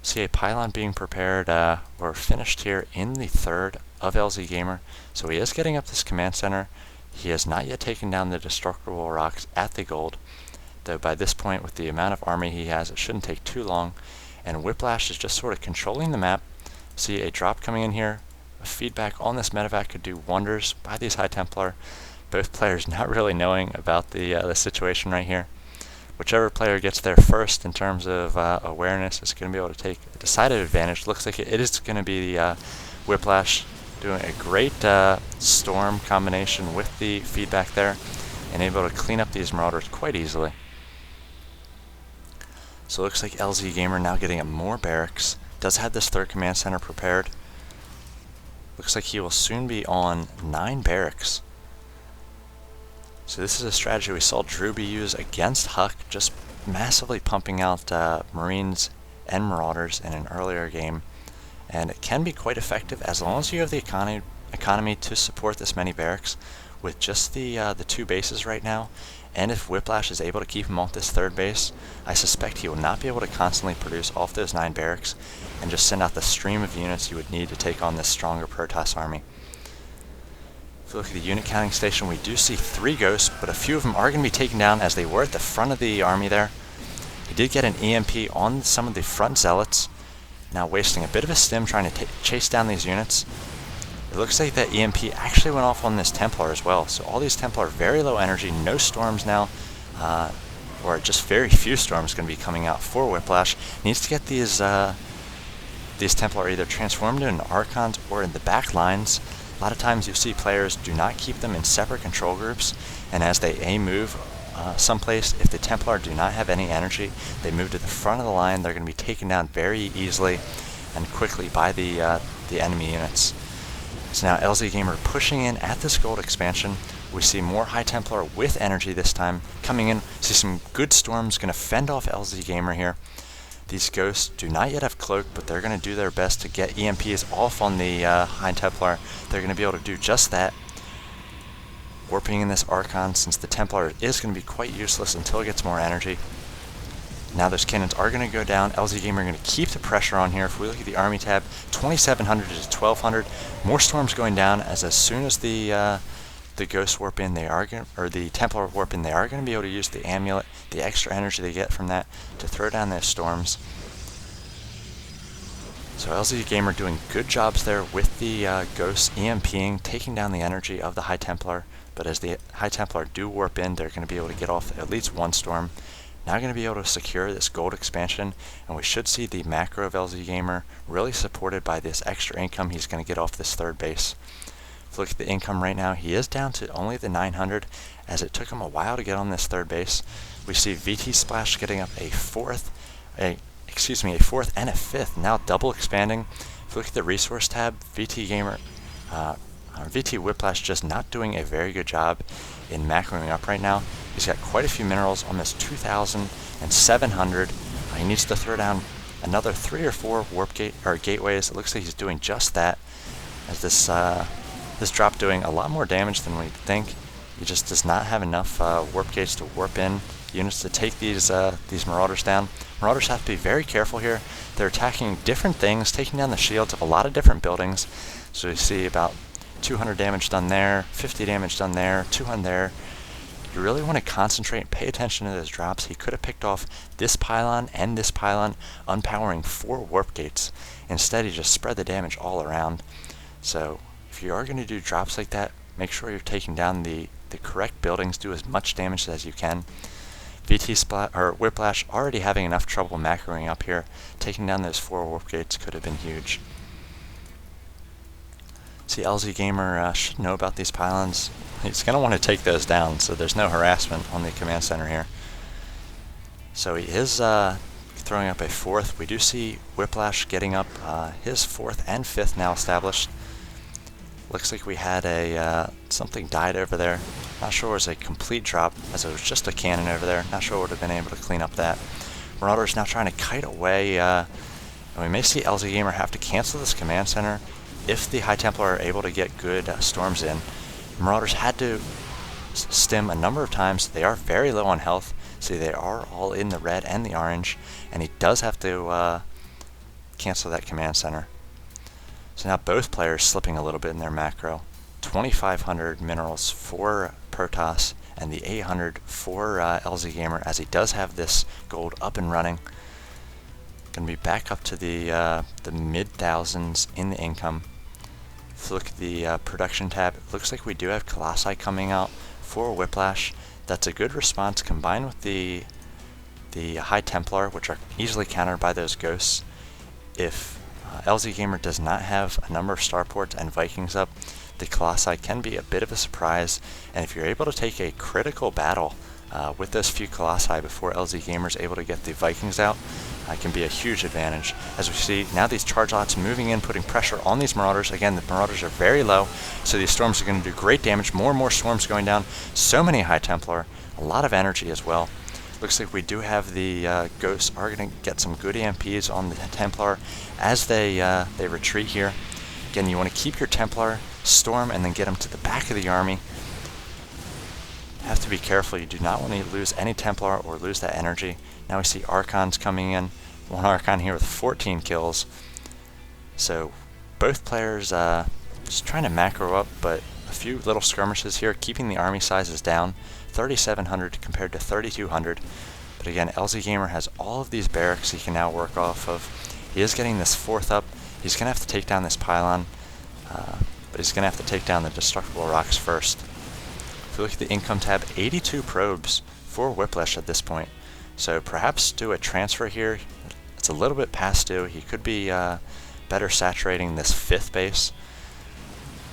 See a pylon being prepared or finished here in the third of EGLzGaMeR. So he is getting up this command center. He has not yet taken down the destructible rocks at the gold, though by this point with the amount of army he has, it shouldn't take too long. And Whiplash is just sort of controlling the map. See a drop coming in here. A feedback on this medevac could do wonders by these High Templar. Both players not really knowing about the situation right here. Whichever player gets there first in terms of awareness is going to be able to take a decided advantage. Looks like it is going to be the Whiplash doing a great storm combination with the feedback there and able to clean up these Marauders quite easily. So it looks like EGLzGaMeR now getting more barracks. Does have this third command center prepared. Looks like he will soon be on 9 barracks. So this is a strategy we saw Drewby use against Huck, just massively pumping out Marines and Marauders in an earlier game. And it can be quite effective as long as you have the economy to support this many barracks with just the 2 bases right now. And if Whiplash is able to keep him off this third base, I suspect he will not be able to constantly produce off those 9 barracks and just send out the stream of units you would need to take on this stronger Protoss army. If you look at the unit counting station, we do see 3 ghosts, but a few of them are going to be taken down as they were at the front of the army there. He did get an EMP on some of the front zealots, now wasting a bit of a stim trying to chase down these units. It looks like that EMP actually went off on this Templar as well, so all these Templar are very low energy, no storms now, or just very few storms going to be coming out for Whiplash. Needs to get these Templar either transformed into Archons or in the back lines. A lot of times you see players do not keep them in separate control groups, and as they move someplace, if the Templar do not have any energy, they move to the front of the line. They're going to be taken down very easily and quickly by the enemy units. So now EGLzGaMeR pushing in at this gold expansion. We see more High Templar with energy this time coming in. See some good storms going to fend off EGLzGaMeR here. These ghosts do not yet have cloak, but they're going to do their best to get EMPs off on the High Templar. They're going to be able to do just that. Warping in this Archon, since the Templar is going to be quite useless until it gets more energy. Now those cannons are going to go down. EGLzGaMeR are going to keep the pressure on here. If we look at the army tab, 2,700 to 1,200. More storms going down as soon as the ghosts warp in, the Templar warp in, they are going to be able to use the amulet, the extra energy they get from that, to throw down those storms. So EGLzGaMeR doing good jobs there with the ghosts EMPing, taking down the energy of the High Templar. But as the High Templar do warp in, they're going to be able to get off at least 1 storm. Now going to be able to secure this gold expansion, and we should see the macro of EGLzGaMeR really supported by this extra income he's going to get off this third base. If you look at the income right now, he is down to only the 900, as it took him a while to get on this third base. We see VTWhiplash getting up a fourth and a 5th, now double expanding. If you look at the resource tab, VTWhiplash just not doing a very good job in macroing up right now. He's got quite a few minerals, almost 2,700. He needs to throw down another 3 or 4 gateways. It looks like he's doing just that, as this drop doing a lot more damage than we'd think. He just does not have enough warp gates to warp in units to take these Marauders down. Marauders have to be very careful here. They're attacking different things, taking down the shields of a lot of different buildings. So you see about 200 damage done there, 50 damage done there, 200 there. You really want to concentrate and pay attention to those drops. He could have picked off this pylon and this pylon, unpowering 4 warp gates. Instead, he just spread the damage all around. So if you are going to do drops like that, make sure you're taking down the correct buildings, do as much damage as you can. Whiplash already having enough trouble macroing up here. Taking down those 4 warp gates could have been huge. See, EGLzGaMeR should know about these pylons. He's going to want to take those down, so there's no harassment on the command center here. So he is throwing up a 4th. We do see Whiplash getting up his 4th and 5th now established. Looks like we had something died over there. Not sure it was a complete drop, as it was just a cannon over there. Not sure would have been able to clean up that. Marauders now trying to kite away, and we may see EGLzGaMeR have to cancel this command center if the High Templar are able to get good storms in. Marauders had to stim a number of times. They are very low on health. See, they are all in the red and the orange, and he does have to cancel that command center. So now both players slipping a little bit in their macro. 2,500 minerals for Protoss and the 800 for EGLzGaMeR, as he does have this gold up and running. Going to be back up to the mid thousands in the income. If you look at the production tab, it looks like we do have Colossi coming out for Whiplash. That's a good response combined with the High Templar, which are easily countered by those ghosts. If EGLzGaMeR does not have a number of starports and Vikings up, the Colossi can be a bit of a surprise, and if you're able to take a critical battle with those few Colossi before EGLzGaMeR is able to get the Vikings out, can be a huge advantage. As we see, now these charge lots moving in, putting pressure on these Marauders. Again, the Marauders are very low, so these Storms are going to do great damage. More and more Storms going down. So many High Templar, a lot of energy as well. Looks like we do have the Ghosts are going to get some good EMPs on the Templar as they retreat here. Again, you want to keep your Templar, storm, and then get them to the back of the army. Have to be careful. You do not want to lose any Templar or lose that energy. Now we see Archons coming in. One Archon here with 14 kills. So both players just trying to macro up, but a few little skirmishes here, keeping the army sizes down. 3,700 compared to 3,200. But again, EGLzGaMeR has all of these barracks he can now work off of. He is getting this fourth up. He's going to have to take down this pylon, but he's going to have to take down the destructible rocks first. If you look at the income tab, 82 probes for Whiplash at this point. So perhaps do a transfer here. It's a little bit past due. He could be better saturating this fifth base.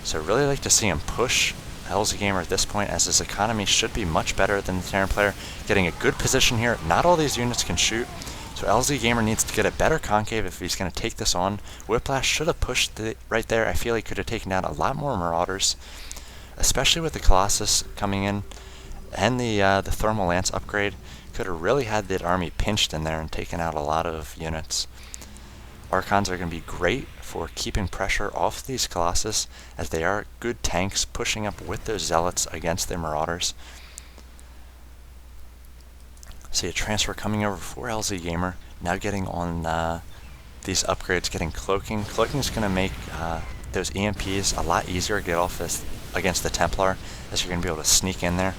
So really like to see him push EGLzGaMeR at this point, as his economy should be much better than the Terran player. Getting a good position here. Not all these units can shoot, so EGLzGaMeR needs to get a better concave if he's going to take this on. Whiplash should have pushed right there. I feel he could have taken down a lot more Marauders, especially with the Colossus coming in and the Thermal Lance upgrade. Could have really had that army pinched in there and taken out a lot of units. Archons are going to be great for keeping pressure off these Colossus, as they are good tanks pushing up with those Zealots against their Marauders. See a transfer coming over for EGLzGaMeR, now getting on these upgrades, getting Cloaking. Cloaking is going to make those EMPs a lot easier to get off against the Templar, as you're going to be able to sneak in there.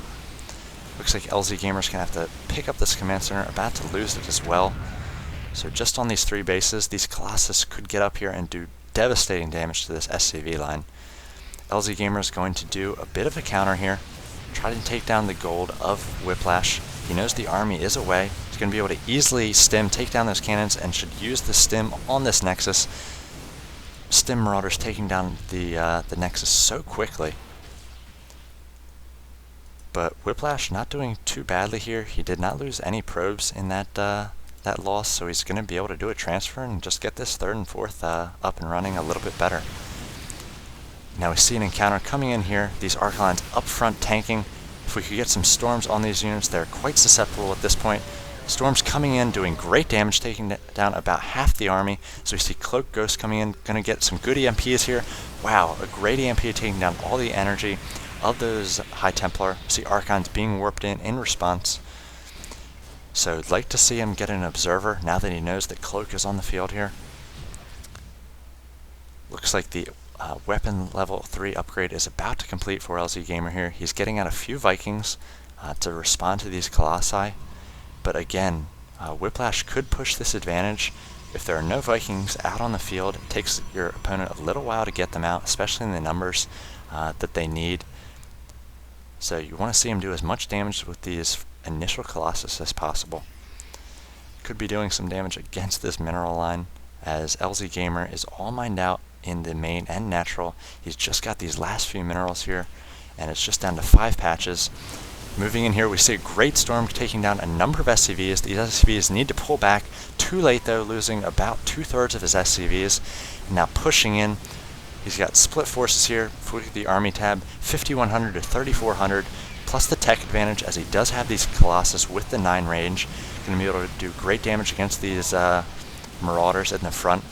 Looks like EGLzGaMER is going to have to pick up this command center, about to lose it as well. So just on these three bases, these Colossus could get up here and do devastating damage to this SCV line. EGLzGaMER is going to do a bit of a counter here, try to take down the gold of Whiplash. He knows the army is away. He's going to be able to easily stim, take down those cannons, and should use the stim on this Nexus. Stim Marauders taking down the Nexus so quickly. But Whiplash not doing too badly here. He did not lose any probes in that loss, so he's going to be able to do a transfer and just get this third and fourth up and running a little bit better. Now we see an encounter coming in here. These Archons up front tanking. If we could get some Storms on these units, they're quite susceptible at this point. Storms coming in, doing great damage, taking down about half the army. So we see Cloak Ghost coming in, going to get some good EMPs here. Wow, a great EMP taking down all the energy of those High Templar. See Archons being warped in response. So I'd like to see him get an Observer now that he knows that Cloak is on the field here. Looks like the weapon level 3 upgrade is about to complete for EGLzGaMER here. He's getting out a few Vikings to respond to these Colossi. But again, Whiplash could push this advantage. If there are no Vikings out on the field, it takes your opponent a little while to get them out, especially in the numbers that they need. So you want to see him do as much damage with these initial Colossus as possible. Could be doing some damage against this mineral line, as EGLzGaMER is all mined out in the main and natural. He's just got these last few minerals here, and it's just down to 5 patches. Moving in here, we see a great storm taking down a number of SCVs. These SCVs need to pull back. Too late though, losing about 2/3 of his SCVs. Now pushing in. He's got split forces here. If we look at the army tab, 5,100 to 3,400, plus the tech advantage, as he does have these Colossus with the 9 range. Going to be able to do great damage against these Marauders in the front.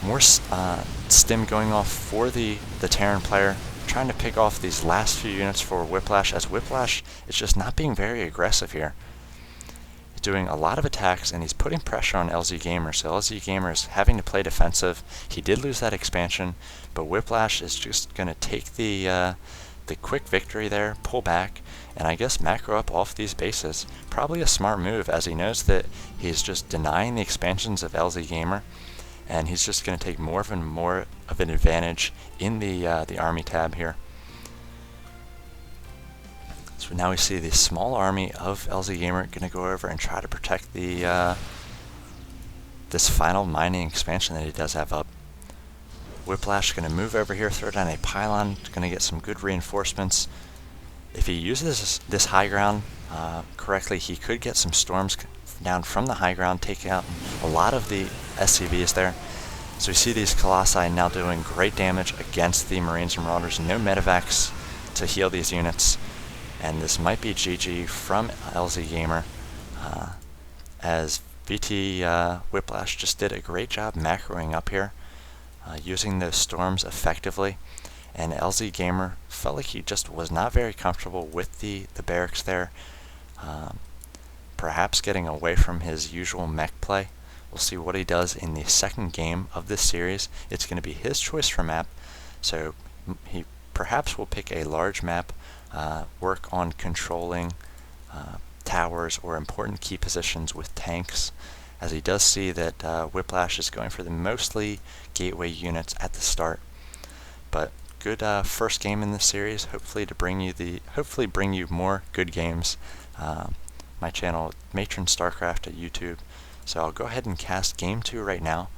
More stim going off for the Terran player, trying to pick off these last few units for Whiplash, as Whiplash is just not being very aggressive here. doing a lot of attacks and he's putting pressure on EGLzGaMeR, so EGLzGaMeR is having to play defensive. He did lose that expansion, but Whiplash is just going to take the quick victory there, pull back, and I guess macro up off these bases. Probably a smart move, as he knows that he's just denying the expansions of EGLzGaMeR, and he's just going to take more of an advantage in the army tab here. So now we see the small army of EGLzGaMeR going to go over and try to protect the this final mining expansion that he does have up. Whiplash going to move over here, throw down a pylon, going to get some good reinforcements. If he uses this high ground correctly, he could get some storms down from the high ground, take out a lot of the SCVs there. So we see these Colossi now doing great damage against the Marines and Marauders. No medevacs to heal these units. And this might be GG from EGLzGaMeR, as VTWhiplash just did a great job macroing up here, using those storms effectively, and EGLzGaMeR felt like he just was not very comfortable with the barracks there, perhaps getting away from his usual mech play. We'll see what he does in the second game of this series. It's going to be his choice for map, so he perhaps will pick a large map, work on controlling towers or important key positions with tanks, as he does see that Whiplash is going for the mostly gateway units at the start. But good first game in this series, hopefully bring you more good games. My channel, Matron StarCraft at YouTube. So I'll go ahead and cast game 2 right now.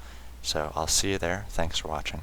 So I'll see you there. Thanks for watching.